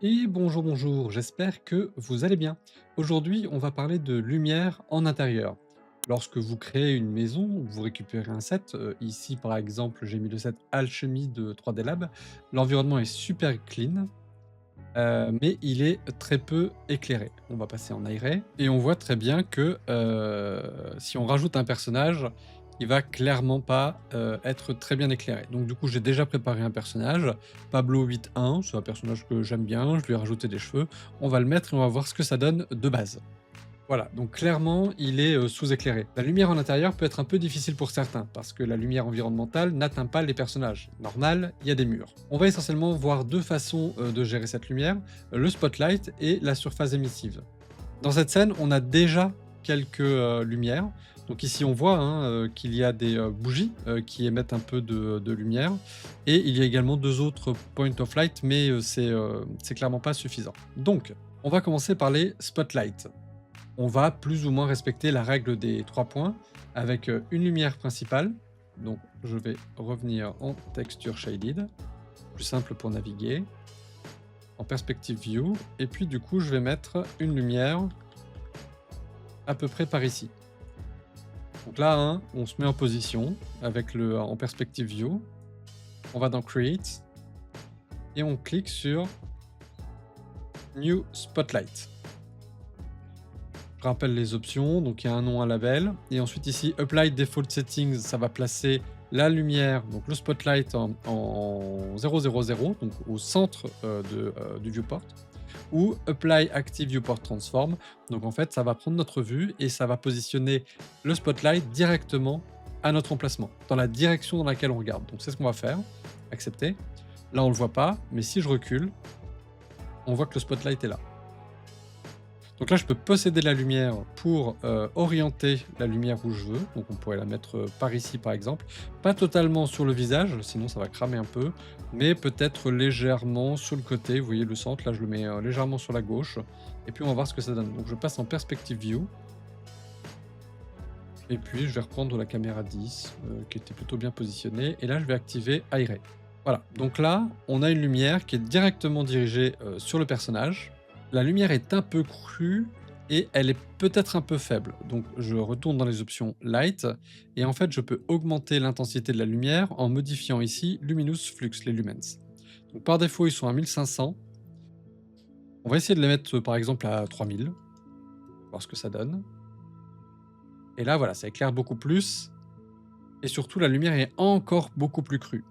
Et bonjour, bonjour, j'espère que vous allez bien. Aujourd'hui, on va parler de lumière en intérieur. Lorsque vous créez une maison, vous récupérez un set, ici par exemple j'ai mis le set Alchemy de 3D Lab, l'environnement est super clean, mais il est très peu éclairé. On va passer en aéré et on voit très bien que si on rajoute un personnage, il va clairement pas être très bien éclairé. Donc du coup, j'ai déjà préparé un personnage, Pablo 8.1, c'est un personnage que j'aime bien, je lui ai rajouté des cheveux. On va le mettre et on va voir ce que ça donne de base. Voilà, donc clairement, il est sous-éclairé. La lumière en intérieur peut être un peu difficile pour certains, parce que la lumière environnementale n'atteint pas les personnages. Normal, il y a des murs. On va essentiellement voir deux façons de gérer cette lumière, le spotlight et la surface émissive. Dans cette scène, on a déjà quelques lumières. Donc ici, on voit hein, qu'il y a des bougies qui émettent un peu de lumière. Et il y a également deux autres point of light, mais c'est clairement pas suffisant. Donc, on va commencer par les spotlights. On va plus ou moins respecter la règle des 3 points avec une lumière principale. Donc je vais revenir en texture shaded, plus simple pour naviguer, en perspective view, et puis du coup je vais mettre une lumière à peu près par ici. Donc là, hein, on se met en position avec le en perspective view, on va dans create et on clique sur new spotlight. Je rappelle les options, donc il y a un nom, un label, et ensuite ici Apply Default Settings, ça va placer la lumière, donc le spotlight en 000, donc au centre du viewport, ou Apply Active Viewport Transform, donc en fait ça va prendre notre vue et ça va positionner le spotlight directement à notre emplacement, dans la direction dans laquelle on regarde. Donc c'est ce qu'on va faire, accepter. Là on le voit pas, mais si je recule, on voit que le spotlight est là. Donc là, je peux posséder la lumière pour orienter la lumière où je veux. Donc on pourrait la mettre par ici, par exemple. Pas totalement sur le visage, sinon ça va cramer un peu, mais peut-être légèrement sur le côté. Vous voyez le centre, là je le mets légèrement sur la gauche. Et puis on va voir ce que ça donne. Donc je passe en perspective view. Et puis je vais reprendre la caméra 10, qui était plutôt bien positionnée. Et là, je vais activer High-Ray. Voilà, donc là, on a une lumière qui est directement dirigée sur le personnage. La lumière est un peu crue et elle est peut-être un peu faible. Donc je retourne dans les options Light et en fait je peux augmenter l'intensité de la lumière en modifiant ici Luminous Flux, les lumens. Donc par défaut ils sont à 1500. On va essayer de les mettre par exemple à 3000, voir ce que ça donne. Et là voilà, ça éclaire beaucoup plus et surtout la lumière est encore beaucoup plus crue.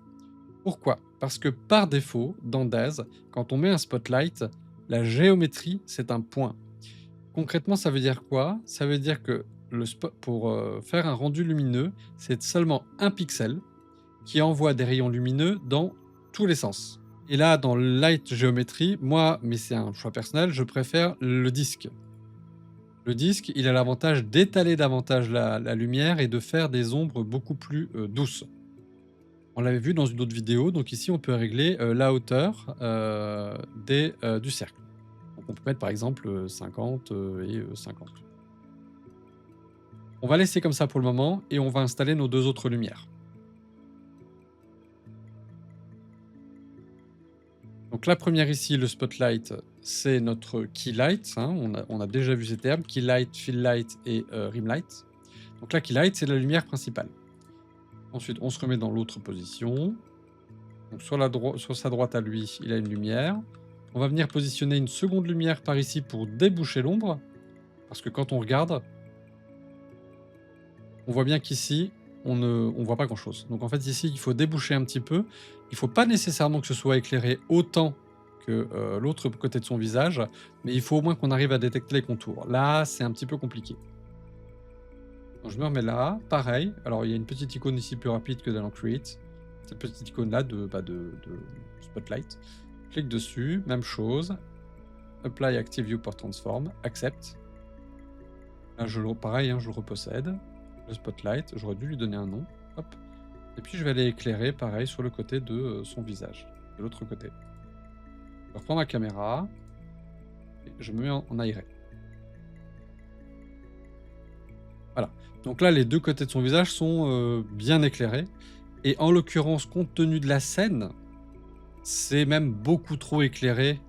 Pourquoi? Parce que par défaut, dans Daz, quand on met un spotlight, la géométrie, c'est un point. Concrètement, ça veut dire quoi? Ça veut dire que pour faire un rendu lumineux, c'est seulement un pixel qui envoie des rayons lumineux dans tous les sens. Et là, dans Light Geometry, moi, mais c'est un choix personnel, je préfère le disque. Le disque, il a l'avantage d'étaler davantage la lumière et de faire des ombres beaucoup plus douces. On l'avait vu dans une autre vidéo, donc ici on peut régler la hauteur du cercle. Donc on peut mettre par exemple 50 et 50. On va laisser comme ça pour le moment et on va installer nos deux autres lumières. Donc la première ici, le spotlight, c'est notre key light, hein, on a déjà vu ces termes, key light, fill light et rim light. Donc la key light, c'est la lumière principale. Ensuite, on se remet dans l'autre position. Donc sur sa droite à lui, il a une lumière. On va venir positionner une seconde lumière par ici pour déboucher l'ombre. Parce que quand on regarde, on voit bien qu'ici, on voit pas grand-chose. Donc en fait, ici, il faut déboucher un petit peu. Il faut pas nécessairement que ce soit éclairé autant que l'autre côté de son visage, mais il faut au moins qu'on arrive à détecter les contours. Là, c'est un petit peu compliqué. Donc je me remets là, pareil. Alors il y a une petite icône ici plus rapide que dans Create. Cette petite icône là de Spotlight. Clique dessus, même chose. Apply Active Viewport Transform, accept. Là, pareil, hein, je le repossède. Le Spotlight, j'aurais dû lui donner un nom. Hop. Et puis je vais aller éclairer, pareil, sur le côté de son visage, de l'autre côté. Je reprends ma caméra. Et je me mets en aéré. Voilà. Donc là, les deux côtés de son visage sont bien éclairés. Et en l'occurrence, compte tenu de la scène, c'est même beaucoup trop éclairé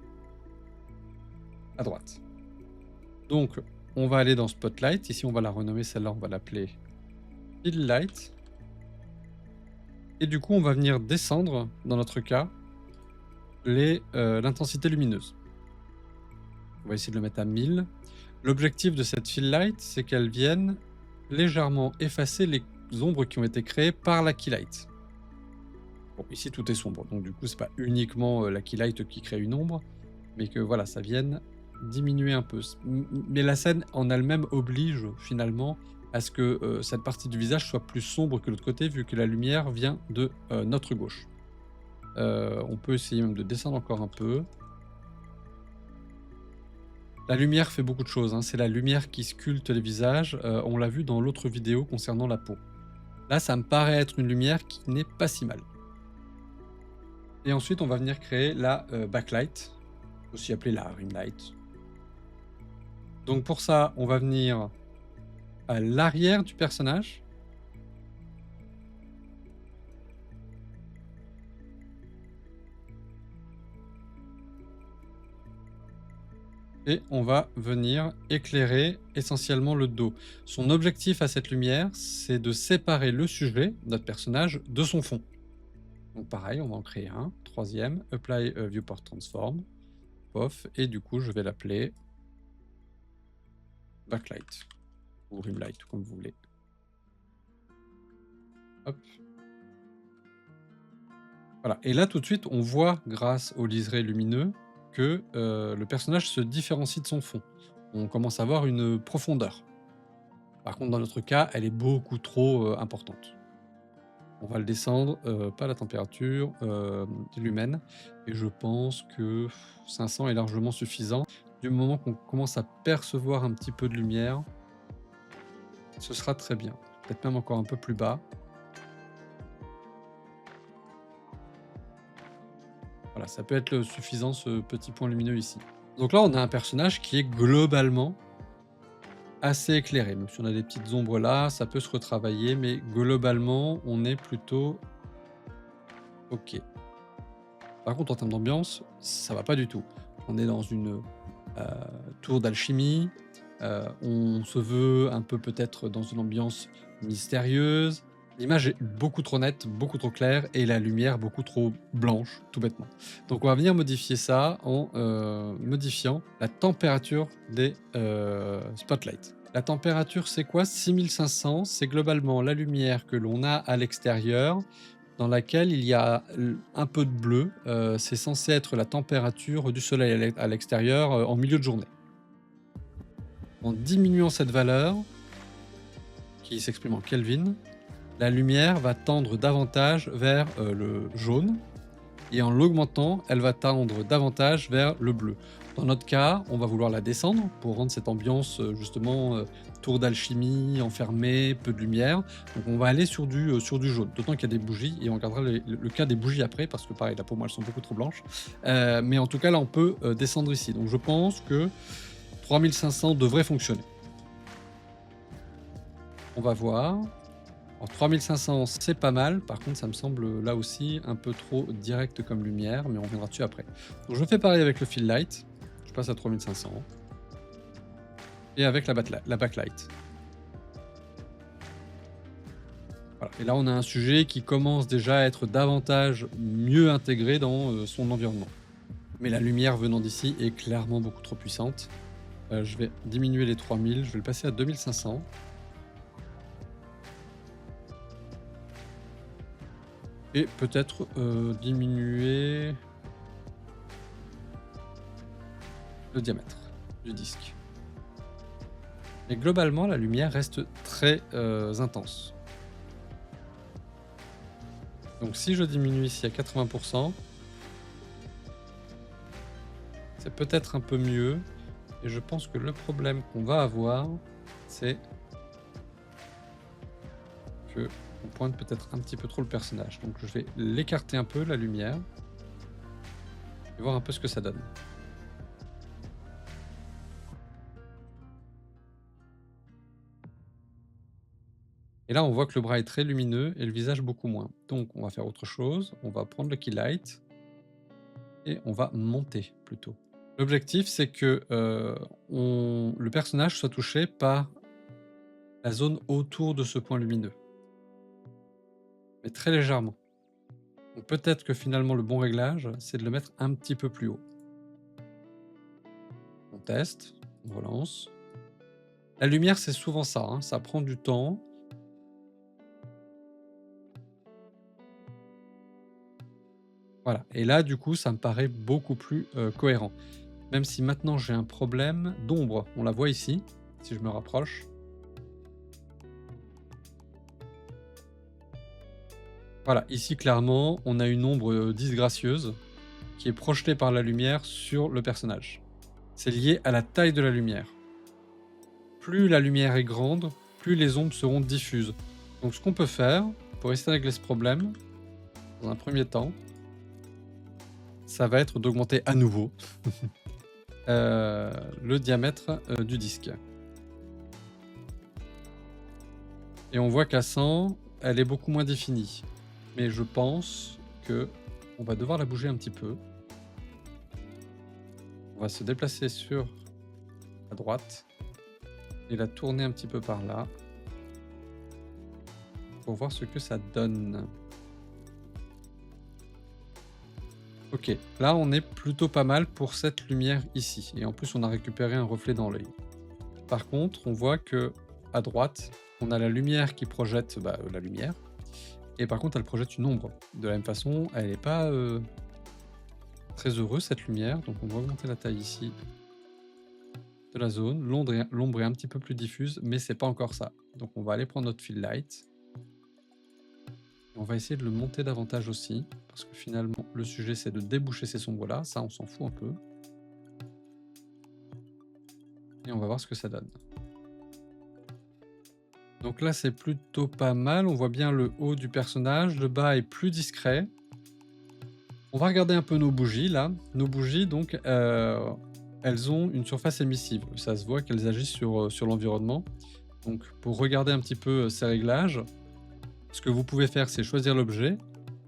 à droite. Donc, on va aller dans Spotlight. Ici, on va la renommer, celle-là, on va l'appeler Fill Light. Et du coup, on va venir descendre, dans notre cas, l'intensité lumineuse. On va essayer de le mettre à 1000. L'objectif de cette Fill Light, c'est qu'elle vienne légèrement effacer les ombres qui ont été créées par la Keylight. Bon, ici, tout est sombre, donc du coup, c'est pas uniquement la Keylight qui crée une ombre, mais que voilà, ça vienne diminuer un peu. Mais la scène en elle-même oblige finalement à ce que cette partie du visage soit plus sombre que l'autre côté, vu que la lumière vient de notre gauche. On peut essayer même de descendre encore un peu. La lumière fait beaucoup de choses, hein. C'est la lumière qui sculpte les visages. On l'a vu dans l'autre vidéo concernant la peau. Là, ça me paraît être une lumière qui n'est pas si mal. Et ensuite, on va venir créer la backlight, aussi appelée la ring light. Donc pour ça, on va venir à l'arrière du personnage. Et on va venir éclairer essentiellement le dos. Son objectif à cette lumière, c'est de séparer le sujet, notre personnage, de son fond. Donc pareil, on va en créer un. Troisième, Apply Viewport Transform. Pof. Et du coup, je vais l'appeler Backlight. Ou Rimlight, comme vous voulez. Hop. Voilà. Et là, tout de suite, on voit, grâce au liseré lumineux, que le personnage se différencie de son fond. On commence à avoir une profondeur. Par contre, dans notre cas, elle est beaucoup trop importante. On va le descendre, pas la température, lumen, et je pense que 500 est largement suffisant. Du moment qu'on commence à percevoir un petit peu de lumière, ce sera très bien. Peut-être même encore un peu plus bas. Voilà, ça peut être suffisant, ce petit point lumineux ici. Donc là, on a un personnage qui est globalement assez éclairé. Même si on a des petites ombres là, ça peut se retravailler, mais globalement, on est plutôt OK. Par contre, en termes d'ambiance, ça va pas du tout. On est dans une tour d'alchimie, on se veut un peu peut-être dans une ambiance mystérieuse. L'image est beaucoup trop nette, beaucoup trop claire et la lumière beaucoup trop blanche, tout bêtement. Donc on va venir modifier ça en modifiant la température des spotlights. La température, c'est quoi? 6500, c'est globalement la lumière que l'on a à l'extérieur, dans laquelle il y a un peu de bleu. C'est censé être la température du soleil à l'extérieur en milieu de journée. En diminuant cette valeur, qui s'exprime en Kelvin, la lumière va tendre davantage vers le jaune, et en l'augmentant, elle va tendre davantage vers le bleu. Dans notre cas, on va vouloir la descendre pour rendre cette ambiance justement tour d'alchimie, enfermée, peu de lumière. Donc on va aller sur du jaune, d'autant qu'il y a des bougies, et on regardera le cas des bougies après, parce que pareil, là pour moi elles sont beaucoup trop blanches. Mais en tout cas là on peut descendre ici. Donc je pense que 3500 devrait fonctionner. On va voir. Alors 3500, c'est pas mal. Par contre, ça me semble là aussi un peu trop direct comme lumière, mais on reviendra dessus après. Donc je fais pareil avec le fill light. Je passe à 3500. Et avec la backlight. Voilà. Et là, on a un sujet qui commence déjà à être davantage mieux intégré dans son environnement. Mais la lumière venant d'ici est clairement beaucoup trop puissante. Je vais diminuer les 3000, je vais le passer à 2500. Et peut-être diminuer le diamètre du disque. Mais globalement, la lumière reste très intense. Donc si je diminue ici à 80%, c'est peut-être un peu mieux. Et je pense que le problème qu'on va avoir, c'est que on pointe peut-être un petit peu trop le personnage. Donc je vais l'écarter un peu, la lumière, et voir un peu ce que ça donne. Et là, on voit que le bras est très lumineux et le visage beaucoup moins. Donc on va faire autre chose. On va prendre le key light et on va monter plutôt. L'objectif, c'est que, le personnage soit touché par la zone autour de ce point lumineux, mais très légèrement. Donc peut-être que finalement le bon réglage, c'est de le mettre un petit peu plus haut. On teste, on relance. La lumière, c'est souvent ça, hein, ça prend du temps. Voilà et là, du coup, ça me paraît beaucoup plus, cohérent. Même si maintenant j'ai un problème d'ombre. On la voit ici, si je me rapproche. Voilà, ici clairement, on a une ombre, disgracieuse qui est projetée par la lumière sur le personnage. C'est lié à la taille de la lumière. Plus la lumière est grande, plus les ombres seront diffuses. Donc ce qu'on peut faire, pour essayer de régler ce problème, dans un premier temps, ça va être d'augmenter à nouveau, le diamètre, du disque. Et on voit qu'à 100, elle est beaucoup moins définie. Mais je pense que on va devoir la bouger un petit peu. On va se déplacer sur à droite et la tourner un petit peu par là pour voir ce que ça donne. OK, là on est plutôt pas mal pour cette lumière ici et en plus on a récupéré un reflet dans l'œil. Par contre, on voit que à droite, on a la lumière qui projette, bah, la lumière et par contre elle projette une ombre. De la même façon, elle est pas, très heureuse cette lumière, donc on va augmenter la taille ici de la zone. L'ombre est un petit peu plus diffuse, mais c'est pas encore ça. Donc on va aller prendre notre fill light. On va essayer de le monter davantage aussi, parce que finalement le sujet c'est de déboucher ces ombres-là, ça on s'en fout un peu. Et on va voir ce que ça donne. Donc là c'est plutôt pas mal, on voit bien le haut du personnage, le bas est plus discret. On va regarder un peu nos bougies là. Nos bougies donc, elles ont une surface émissive. Ça se voit qu'elles agissent sur l'environnement. Donc pour regarder un petit peu, ces réglages, ce que vous pouvez faire, c'est choisir l'objet,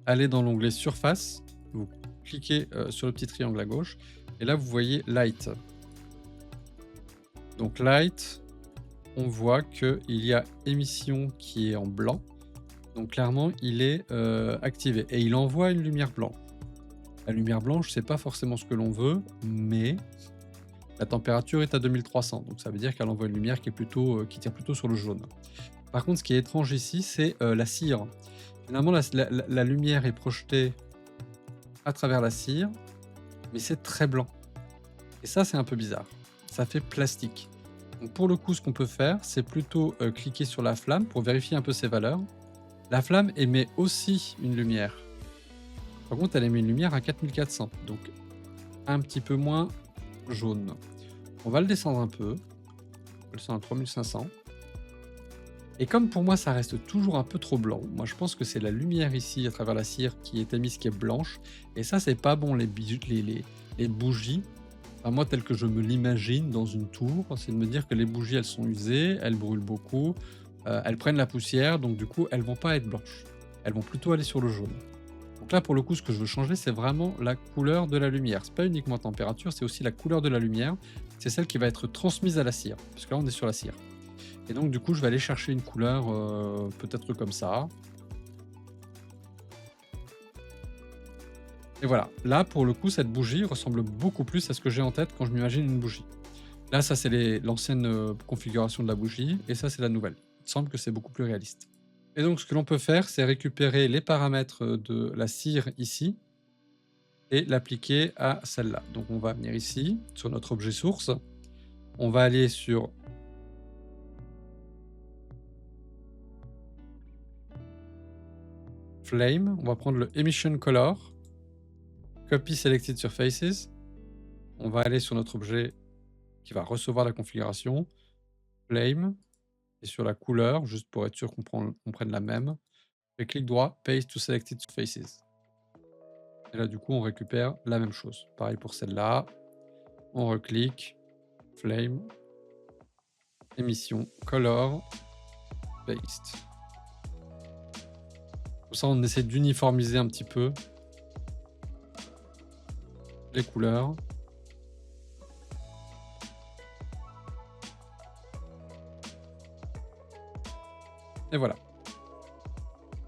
aller dans l'onglet surface, vous cliquez, sur le petit triangle à gauche et là vous voyez light. Donc light, on voit qu'il y a émission qui est en blanc, donc clairement il est, activé et il envoie une lumière blanche. La lumière blanche, c'est pas forcément ce que l'on veut, mais la température est à 2300, donc ça veut dire qu'elle envoie une lumière qui est plutôt, qui tire plutôt sur le jaune. Par contre, ce qui est étrange ici, c'est, la cire. Finalement, la lumière est projetée à travers la cire, mais c'est très blanc. Et ça, c'est un peu bizarre. Ça fait plastique. Donc pour le coup, ce qu'on peut faire, c'est plutôt, cliquer sur la flamme pour vérifier un peu ses valeurs. La flamme émet aussi une lumière. Par contre, elle émet une lumière à 4400, donc un petit peu moins jaune. On va le descendre un peu. On va le descendre à 3500. Et comme pour moi, ça reste toujours un peu trop blanc, moi je pense que c'est la lumière ici à travers la cire qui est émise qui est blanche. Et ça, c'est pas bon, les bougies. Enfin, moi, tel que je me l'imagine dans une tour, c'est de me dire que les bougies, elles sont usées, elles brûlent beaucoup, elles prennent la poussière, donc du coup, elles vont pas être blanches. Elles vont plutôt aller sur le jaune. Donc là, pour le coup, ce que je veux changer, c'est vraiment la couleur de la lumière. C'est pas uniquement la température, c'est aussi la couleur de la lumière. C'est celle qui va être transmise à la cire, parce que là, on est sur la cire. Et donc, du coup, je vais aller chercher une couleur, peut-être comme ça. Et voilà. Là, pour le coup, cette bougie ressemble beaucoup plus à ce que j'ai en tête quand je m'imagine une bougie. Là, ça, c'est l'ancienne configuration de la bougie, et ça, c'est la nouvelle. Il me semble que c'est beaucoup plus réaliste. Et donc, ce que l'on peut faire, c'est récupérer les paramètres de la cire ici et l'appliquer à celle-là. Donc, on va venir ici, sur notre objet source. On va aller sur Flame. On va prendre le Emission Color. Copy Selected Surfaces. On va aller sur notre objet qui va recevoir la configuration. Flame. Et sur la couleur, juste pour être sûr qu'on prenne la même. Et clic droit, Paste to Selected Surfaces. Et là, du coup, on récupère la même chose. Pareil pour celle-là. On reclique. Flame. Émission. Color. Paste. Comme ça, on essaie d'uniformiser un petit peu les couleurs. Et voilà.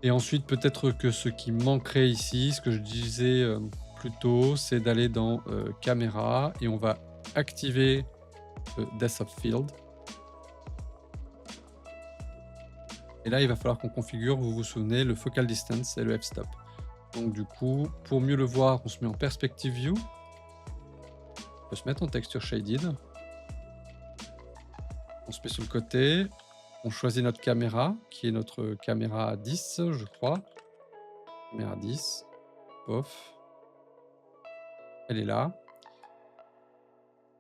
Et ensuite, peut-être que ce qui manquerait ici, ce que je disais, plus tôt, c'est d'aller dans, caméra et on va activer le Depth of Field et là, il va falloir qu'on configure, vous vous souvenez, le Focal Distance et le f-stop. Donc du coup, pour mieux le voir, on se met en Perspective View. On peut se mettre en Texture Shaded. On se met sur le côté. On choisit notre caméra, qui est notre caméra 10, je crois. Caméra 10. Off. Elle est là.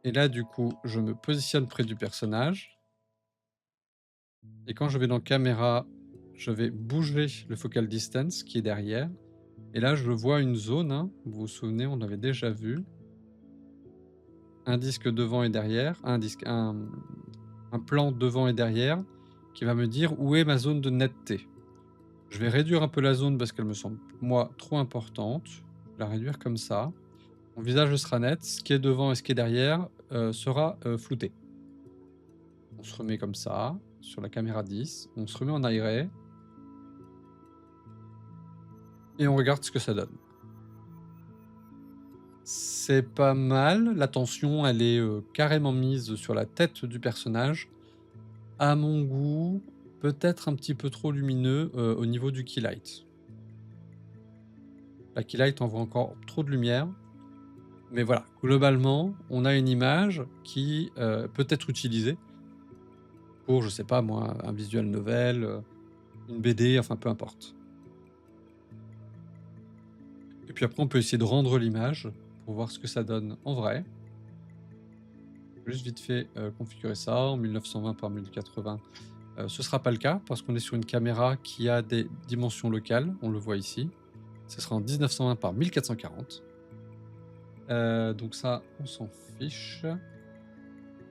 Et là, du coup, je me positionne près du personnage. Et quand je vais dans caméra, je vais bouger le focal distance qui est derrière. Et là, je vois une zone, hein. Vous vous souvenez, on l'avait déjà vu. Un disque devant et derrière. Un plan devant et derrière qui va me dire où est ma zone de netteté. Je vais réduire un peu la zone parce qu'elle me semble, moi, trop importante. Je vais la réduire comme ça. Mon visage sera net. Ce qui est devant et ce qui est derrière sera flouté. On se remet comme ça, sur la caméra 10. On se remet en aéré. Et on regarde ce que ça donne. C'est pas mal. La tension, elle est carrément mise sur la tête du personnage. À mon goût, peut-être un petit peu trop lumineux au niveau du keylight. La keylight envoie encore trop de lumière. Mais voilà, globalement, on a une image qui peut être utilisée pour, je sais pas moi, un visual novel, une BD, enfin peu importe. Et puis après, on peut essayer de rendre l'image pour voir ce que ça donne en vrai. Juste vite fait configurer ça en 1920 par 1080. Ce sera pas le cas parce qu'on est sur une caméra qui a des dimensions locales, on le voit ici. Ce sera en 1920 par 1440. Donc ça, on s'en fiche.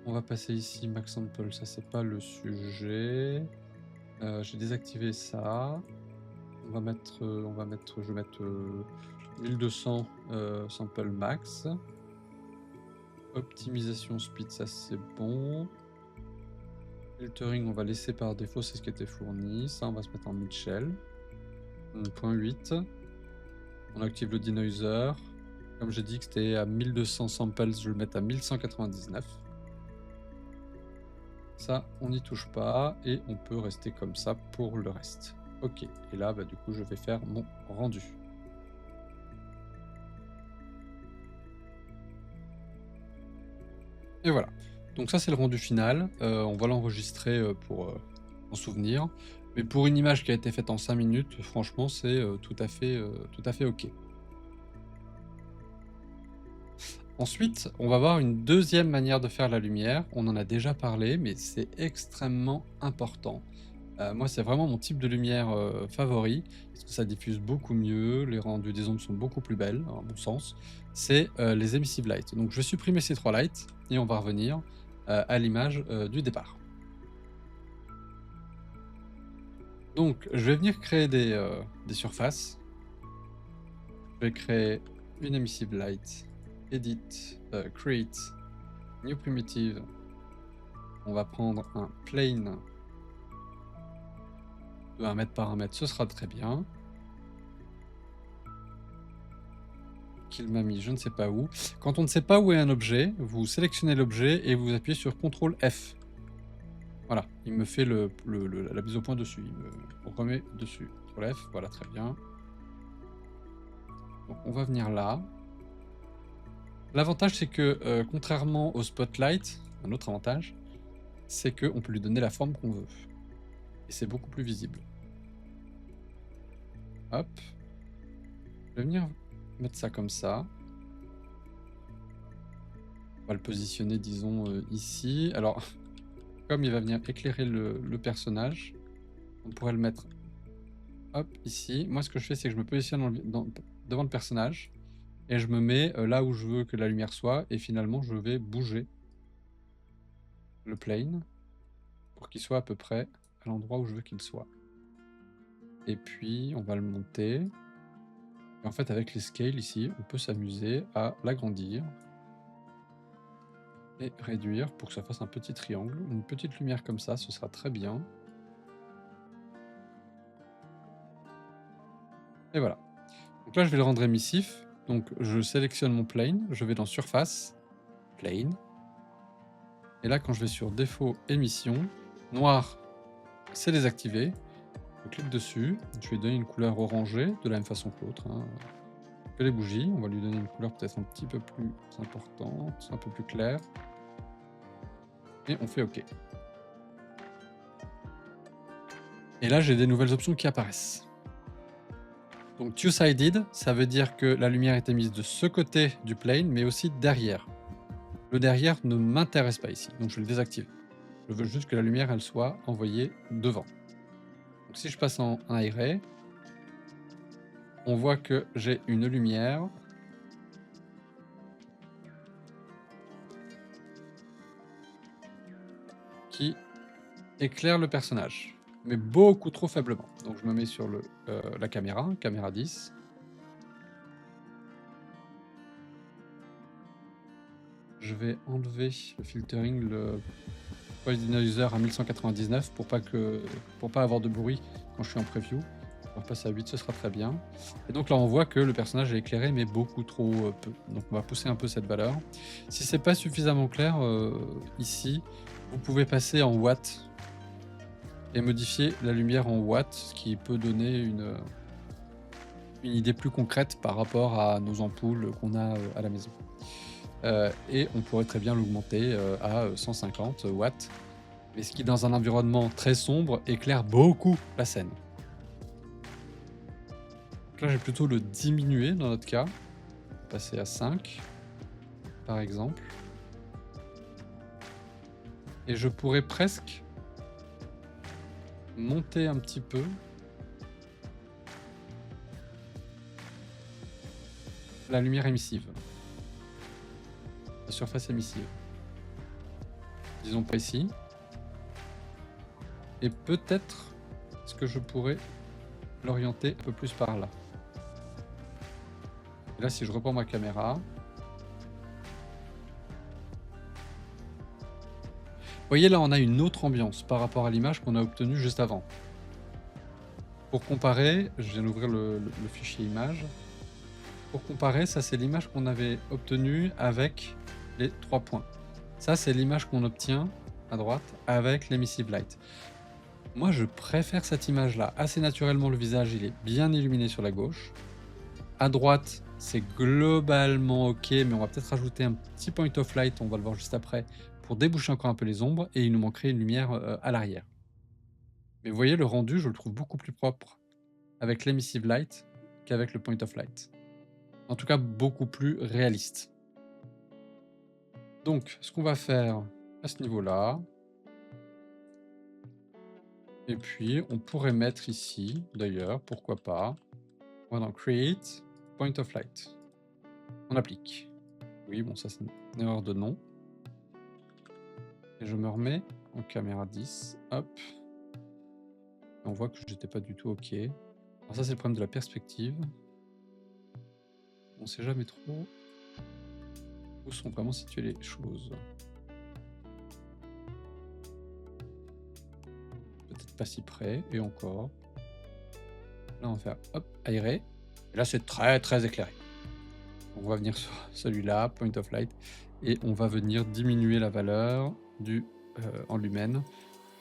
On va passer ici Max Sample, ça c'est pas le sujet. J'ai désactivé ça. Je vais mettre 1200 sample max. Optimisation speed, ça c'est bon. Filtering, on va laisser par défaut, c'est ce qui était fourni. Ça, on va se mettre en mid-shell. 0.8. On active le denoiser. Comme j'ai dit que c'était à 1200 samples, je vais le mettre à 1199. Ça, on n'y touche pas et on peut rester comme ça pour le reste. Ok, et là, du coup, je vais faire mon rendu. Et voilà. Donc ça, c'est le rendu final. On va l'enregistrer pour en souvenir. Mais pour une image qui a été faite en 5 minutes, franchement, c'est tout à fait ok. Ensuite, on va voir une deuxième manière de faire la lumière. On en a déjà parlé, mais c'est extrêmement important. Moi, c'est vraiment mon type de lumière favori, parce que ça diffuse beaucoup mieux, les rendus des ombres sont beaucoup plus belles, à mon sens. C'est les emissive lights. Donc, je vais supprimer ces 3 lights et on va revenir à l'image du départ. Donc, je vais venir créer des surfaces. Je vais créer une emissive light, edit, create, new primitive. On va prendre un plane de 1 mètre par 1 mètre, ce sera très bien. Qu'il m'a mis je ne sais pas où. Quand on ne sait pas où est un objet, vous sélectionnez l'objet et vous appuyez sur CTRL F. Voilà, il me fait la mise au point dessus. Il me remet dessus. CTRL F, voilà, très bien. Donc on va venir là. L'avantage, c'est que contrairement au spotlight, un autre avantage, c'est qu'on peut lui donner la forme qu'on veut. Et c'est beaucoup plus visible. Hop. Je vais venir mettre ça comme ça. On va le positionner, disons, ici. Alors, comme il va venir éclairer le personnage, on pourrait le mettre, hop, ici. Moi, ce que je fais, c'est que je me positionne devant le personnage et je me mets là où je veux que la lumière soit et finalement, je vais bouger le plane pour qu'il soit à peu près à l'endroit où je veux qu'il soit. Et puis, on va le monter. Et en fait, avec les scales ici, on peut s'amuser à l'agrandir et réduire pour que ça fasse un petit triangle. Une petite lumière comme ça, ce sera très bien. Et voilà. Donc là, je vais le rendre émissif. Donc je sélectionne mon plane, je vais dans Surface, Plane. Et là, quand je vais sur Défaut, Émission, Noir, c'est désactivé. Je clique dessus, je vais donner une couleur orangée, de la même façon que l'autre, hein, que les bougies. On va lui donner une couleur peut-être un petit peu plus importante, un peu plus claire. Et on fait OK. Et là, j'ai des nouvelles options qui apparaissent. Donc two-sided, ça veut dire que la lumière est émise de ce côté du plane, mais aussi derrière. Le derrière ne m'intéresse pas ici, donc je le désactive. Je veux juste que la lumière, elle soit envoyée devant. Donc si je passe en high ray, on voit que j'ai une lumière qui éclaire le personnage, mais beaucoup trop faiblement. Donc je me mets sur la caméra, caméra 10. Je vais enlever le filtering, le polynomizer à 1199 pour pas avoir de bruit quand je suis en preview. On va passer à 8, ce sera très bien. Et donc là, on voit que le personnage est éclairé, mais beaucoup trop peu. Donc on va pousser un peu cette valeur. Si c'est pas suffisamment clair ici, vous pouvez passer en watts et modifier la lumière en watts, ce qui peut donner une idée plus concrète par rapport à nos ampoules qu'on a à la maison. Et on pourrait très bien l'augmenter à 150 watts, mais ce qui, dans un environnement très sombre, éclaire beaucoup la scène. Donc là, j'ai plutôt le diminuer dans notre cas, passer à 5, par exemple. Et je pourrais presque monter un petit peu la lumière émissive, la surface émissive. Disons pas ici. Et peut-être est-ce que je pourrais l'orienter un peu plus par là. Et là, si je reprends ma caméra, vous voyez là, on a une autre ambiance par rapport à l'image qu'on a obtenue juste avant. Pour comparer, je viens d'ouvrir le fichier image. Pour comparer, ça c'est l'image qu'on avait obtenue avec les 3 points. Ça c'est l'image qu'on obtient à droite avec l'emissive light. Moi je préfère cette image-là. Assez naturellement, le visage il est bien illuminé sur la gauche. À droite, c'est globalement ok, mais on va peut-être rajouter un petit point of light, on va le voir juste après, pour déboucher encore un peu les ombres, et il nous manquerait une lumière à l'arrière. Mais vous voyez, le rendu, je le trouve beaucoup plus propre avec l'emissive light qu'avec le point of light. En tout cas, beaucoup plus réaliste. Donc, ce qu'on va faire à ce niveau-là, et puis on pourrait mettre ici, d'ailleurs, pourquoi pas, on va dans Create, Point of Light. On applique. Oui, bon, ça c'est une erreur de nom. Et je me remets en caméra 10, hop. Et on voit que j'étais pas du tout OK. Alors ça c'est le problème de la perspective. On sait jamais trop où sont vraiment situées les choses. Peut-être pas si près, et encore. Là on va faire hop, aérer. Et là c'est très très éclairé. On va venir sur celui-là, Point of Light, et on va venir diminuer la valeur du en lumen.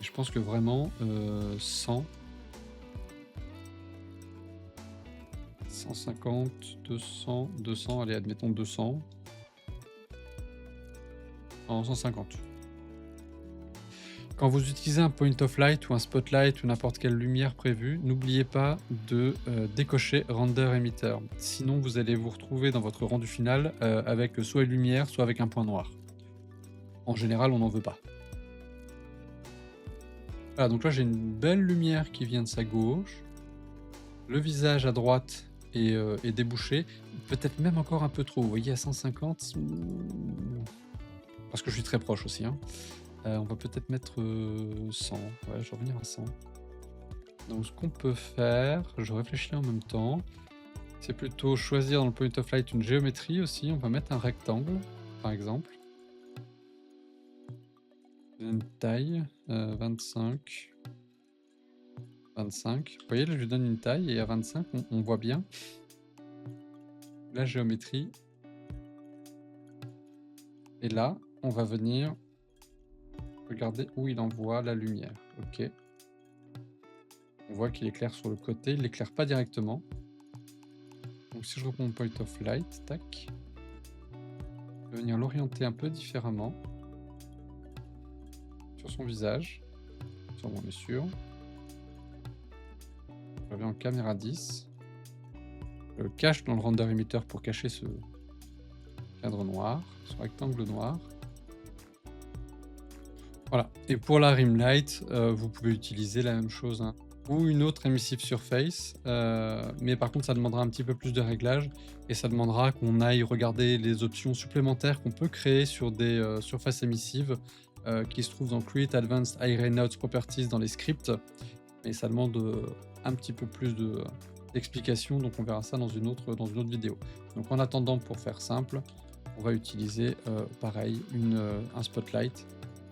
Et je pense que vraiment 100, 150, 200, 200, allez admettons 200, en 150. Quand vous utilisez un point of light ou un spotlight ou n'importe quelle lumière prévue, n'oubliez pas de décocher Render Emitter. Sinon, vous allez vous retrouver dans votre rendu final avec soit une lumière, soit avec un point noir. En général, on n'en veut pas. Voilà, donc là, j'ai une belle lumière qui vient de sa gauche. Le visage à droite est débouché. Peut-être même encore un peu trop. Vous voyez, à 150, parce que je suis très proche aussi, hein. On va peut-être mettre 100. Ouais, je vais revenir à 100. Donc ce qu'on peut faire, je réfléchis en même temps, c'est plutôt choisir dans le point of light une géométrie aussi. On va mettre un rectangle, par exemple. Une taille, 25. 25. Vous voyez, là, je lui donne une taille et à 25, on voit bien la géométrie. Et là, on va venir regarder où il envoie la lumière. Ok. On voit qu'il éclaire sur le côté, il l'éclaire pas directement. Donc si je reprends mon point of light, tac, je vais venir l'orienter un peu différemment sur son visage. Sur on est sûr. Je reviens en caméra 10. Je le cache dans le render emitter pour cacher ce cadre noir, ce rectangle noir. Voilà. Et pour la rim light, vous pouvez utiliser la même chose, hein, ou une autre emissive surface, mais par contre ça demandera un petit peu plus de réglage et ça demandera qu'on aille regarder les options supplémentaires qu'on peut créer sur des surfaces émissives qui se trouvent dans Create Advanced Eye Notes Properties dans les scripts, et ça demande un petit peu plus d'explications, donc on verra ça dans une autre vidéo. Donc en attendant, pour faire simple, on va utiliser pareil un spotlight.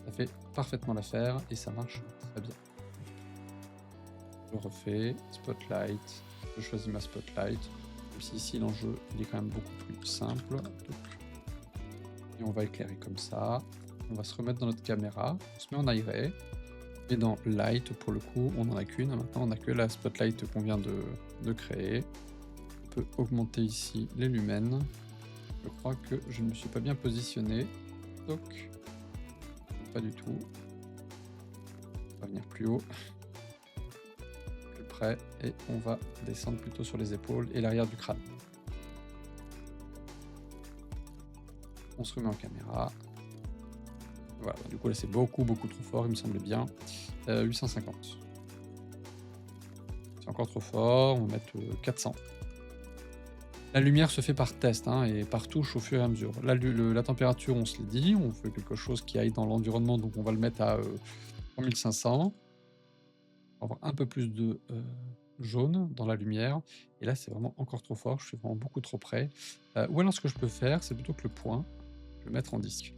Ça fait parfaitement l'affaire et ça marche très bien. Je refais, spotlight, je choisis ma spotlight, même si ici l'enjeu il est quand même beaucoup plus simple. Et on va éclairer comme ça. On va se remettre dans notre caméra, on se met en iray. Et dans light, pour le coup, on n'en a qu'une. Maintenant, on n'a que la spotlight qu'on vient de créer. On peut augmenter ici les lumens. Je crois que je ne me suis pas bien positionné. Donc, pas du tout. On va venir plus haut, plus près, et on va descendre plutôt sur les épaules et l'arrière du crâne. On se remet en caméra. Voilà, du coup là c'est beaucoup trop fort, il me semblait bien. 850. C'est encore trop fort, on va mettre 400. La lumière se fait par test, hein, et par touche au fur et à mesure. Là, la température, on se l'est dit, on fait quelque chose qui aille dans l'environnement, donc on va le mettre à 3500. On va avoir un peu plus de jaune dans la lumière. Et là, c'est vraiment encore trop fort, je suis vraiment beaucoup trop près. Ou alors ce que je peux faire, c'est plutôt que le point, je vais le mettre en disque.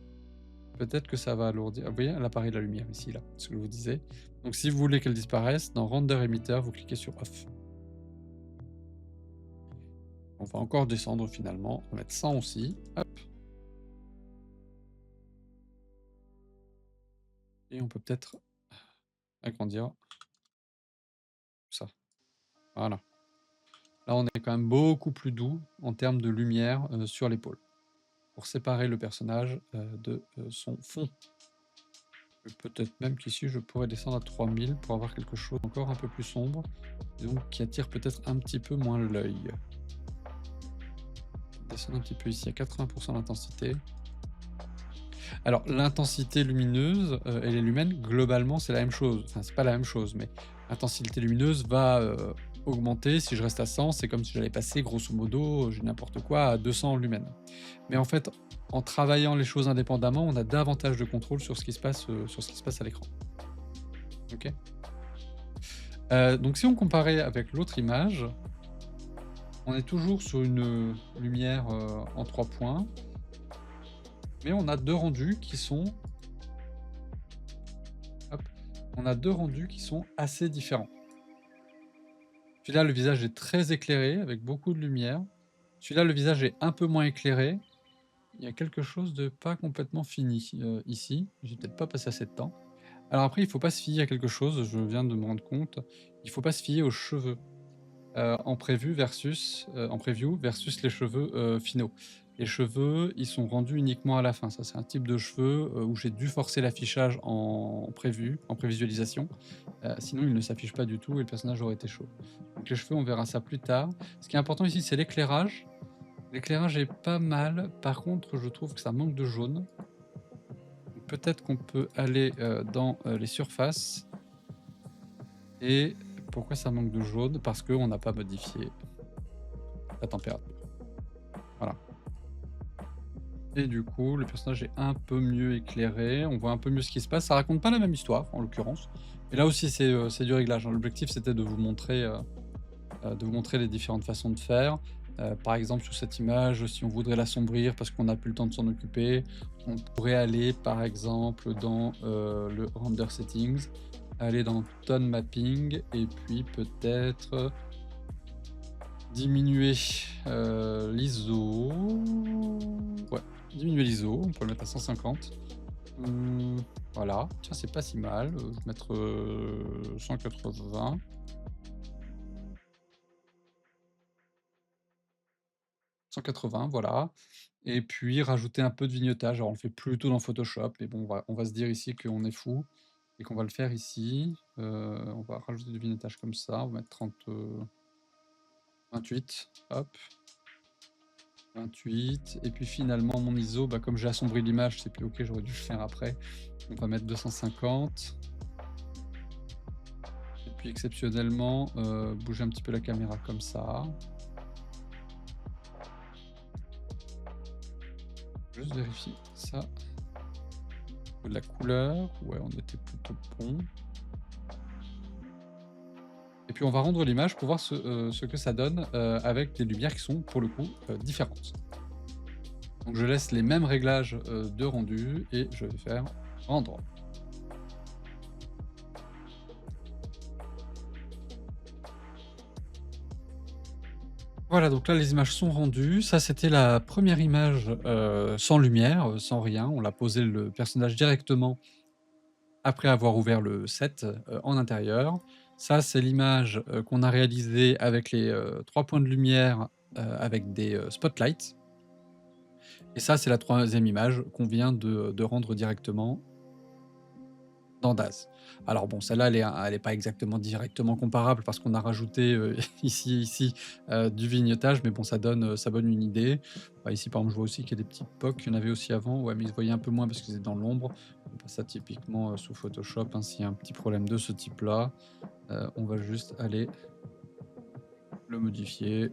Peut-être que ça va alourdir. Vous voyez, elle apparaît de la lumière ici, là, ce que je vous disais. Donc si vous voulez qu'elle disparaisse, dans Render Emitter, vous cliquez sur Off. On va encore descendre finalement. On va mettre 100 aussi. Hop. Et on peut peut-être agrandir ça. Voilà. Là, on est quand même beaucoup plus doux en termes de lumière sur l'épaule, pour séparer le personnage de son fond. Peut-être même qu'ici, je pourrais descendre à 3000 pour avoir quelque chose encore un peu plus sombre, donc qui attire peut-être un petit peu moins l'œil. Descendre un petit peu ici à 80% d'intensité. Alors, l'intensité lumineuse et les lumens, globalement, c'est la même chose. Enfin, c'est pas la même chose, mais l'intensité lumineuse va augmenter. Si je reste à 100, c'est comme si j'allais passer, grosso modo, j'ai n'importe quoi, à 200 lumens. Mais en fait, en travaillant les choses indépendamment, on a davantage de contrôle sur ce qui se passe à l'écran. Ok. Donc, si on comparait avec l'autre image, on est toujours sur une lumière en 3 points. Mais on a deux rendus qui sont... Hop. On a deux rendus qui sont assez différents. Celui-là, le visage est très éclairé, avec beaucoup de lumière. Celui-là, le visage est un peu moins éclairé. Il y a quelque chose de pas complètement fini ici. J'ai peut-être pas passé assez de temps. Alors après, il faut pas se fier à quelque chose, je viens de me rendre compte. Il faut pas se fier aux cheveux en preview versus les cheveux finaux. Les cheveux, ils sont rendus uniquement à la fin. Ça, c'est un type de cheveux où j'ai dû forcer l'affichage en prévisualisation. Sinon, il ne s'affiche pas du tout et le personnage aurait été chaud. Donc les cheveux, on verra ça plus tard. Ce qui est important ici, c'est l'éclairage. L'éclairage est pas mal. Par contre, je trouve que ça manque de jaune. Peut-être qu'on peut aller dans les surfaces. Et pourquoi ça manque de jaune? Parce qu'on n'a pas modifié la température. Voilà. Et du coup, le personnage est un peu mieux éclairé, on voit un peu mieux ce qui se passe. Ça raconte pas la même histoire, en l'occurrence. Et là aussi, c'est du réglage, hein. L'objectif, c'était de vous montrer les différentes façons de faire. Par exemple, sur cette image, si on voudrait l'assombrir parce qu'on n'a plus le temps de s'en occuper, on pourrait aller, par exemple, dans le Render Settings, aller dans Tone Mapping et puis peut-être diminuer, l'ISO. Ouais, diminuer l'ISO, on peut le mettre à 150. Mmh, voilà, tiens, c'est pas si mal, je vais mettre, 180. 180, voilà, et puis rajouter un peu de vignettage. Alors on le fait plutôt dans Photoshop, mais bon, on va se dire ici qu'on est fou et qu'on va le faire ici. On va rajouter du vignettage comme ça, on va mettre 30, 28, hop, 28, et puis finalement mon ISO, bah, comme j'ai assombri l'image, c'est plus OK, j'aurais dû le faire après. On va mettre 250, et puis exceptionnellement, bouger un petit peu la caméra comme ça. Juste vérifier ça. De la couleur, ouais, on était plutôt bon. Et puis on va rendre l'image pour voir ce que ça donne, avec des lumières qui sont pour le coup, différentes. Donc je laisse les mêmes réglages, de rendu et je vais faire rendre. Voilà, donc là les images sont rendues. Ça, c'était la première image, sans lumière, sans rien. On l'a posé le personnage directement après avoir ouvert le set, en intérieur. Ça, c'est l'image, qu'on a réalisée avec les, 3 points de lumière, avec des, spotlights. Et ça, c'est la troisième image qu'on vient de rendre directement dans Daz. Alors bon, celle-là, elle est pas exactement directement comparable parce qu'on a rajouté, ici, du vignettage, mais bon, ça donne une idée. Bah, ici, par exemple, je vois aussi qu'il y a des petits pocs, il y en avait aussi avant, ouais, mais ils se voyaient un peu moins parce qu'ils étaient dans l'ombre. Ça, typiquement, sous Photoshop, hein, s'il y a un petit problème de ce type-là, on va juste aller le modifier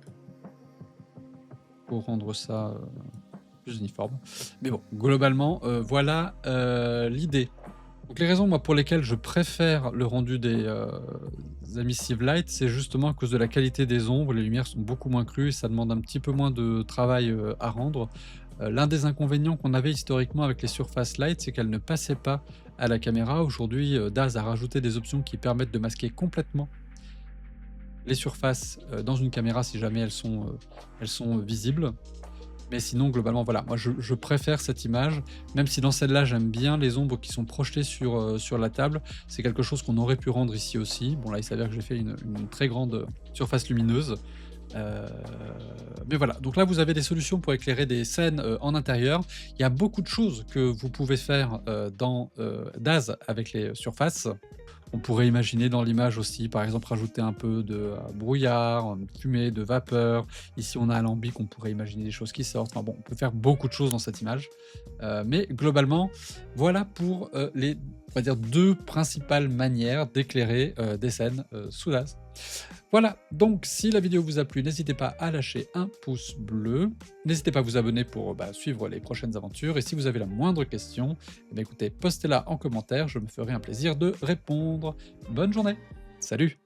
pour rendre ça, plus uniforme. Mais bon, globalement, voilà, l'idée. Donc les raisons, moi, pour lesquelles je préfère le rendu des, Emissive Light, c'est justement à cause de la qualité des ombres. Les lumières sont beaucoup moins crues et ça demande un petit peu moins de travail, à rendre. L'un des inconvénients qu'on avait historiquement avec les Surface Light, c'est qu'elles ne passaient pas à la caméra. Aujourd'hui, Daz a rajouté des options qui permettent de masquer complètement les surfaces, dans une caméra si jamais elles sont visibles. Mais sinon, globalement, voilà, moi je préfère cette image, même si dans celle-là, j'aime bien les ombres qui sont projetées sur la table. C'est quelque chose qu'on aurait pu rendre ici aussi. Bon là, il s'avère que j'ai fait une très grande surface lumineuse. Heu, mais voilà, donc là, vous avez des solutions pour éclairer des scènes, en intérieur. Il y a beaucoup de choses que vous pouvez faire, dans, Daz avec les surfaces. On pourrait imaginer dans l'image aussi, par exemple, rajouter un peu de, brouillard, de fumée, de vapeur. Ici, on a un alambic, on pourrait imaginer des choses qui sortent. Enfin bon, on peut faire beaucoup de choses dans cette image. Mais globalement, voilà pour, les, on va dire 2 principales manières d'éclairer, des scènes, sous Daz. Voilà, donc si la vidéo vous a plu, n'hésitez pas à lâcher un pouce bleu. N'hésitez pas à vous abonner pour, bah, suivre les prochaines aventures, et si vous avez la moindre question, eh bien écoutez, postez-la en commentaire, je me ferai un plaisir de répondre. Bonne journée! Salut!